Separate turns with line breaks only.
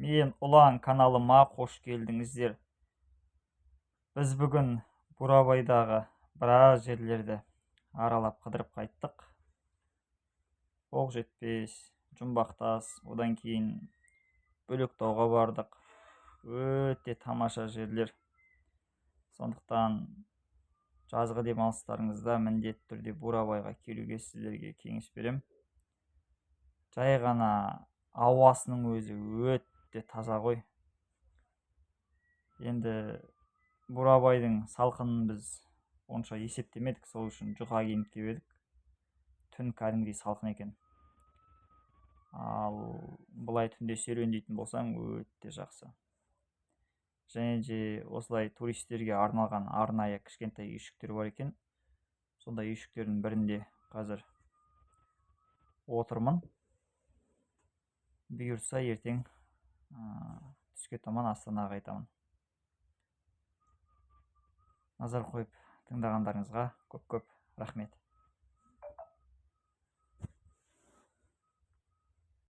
Мен Ұлан каналыма қош келдіңіздер. Біз бүгін Бурабайдағы біраз жерлерді аралап қыдырып қайттық. Оқжетпес, Жұмбақтас, одан кейін Бөлектауға бардық. Өте тамаша жерлер. Сондықтан жазғы демалыстарыңызда міндетті түрде Бурабайға келуге сіздерге кеңес берем. Жай ғана ауасының өзі өте таза ғой. Енді Бурабайдың салқынын біз онша есептемедік, сол үшін жұқа киініп келіп едік. Түн кәдімгідей салқын екен. Ал бұлай түнде серуендейтін болсаң өте жақсы. Және де осылай туристерге арналған арнайы кішкентай үйшіктер бар екен. Сондай үйшіктердің бірінде қазір отырмын. Бұйырса ертең түске таман Астанаға қайтамын. Назар қойып тыңдағандарыңызға көп-көп рахмет.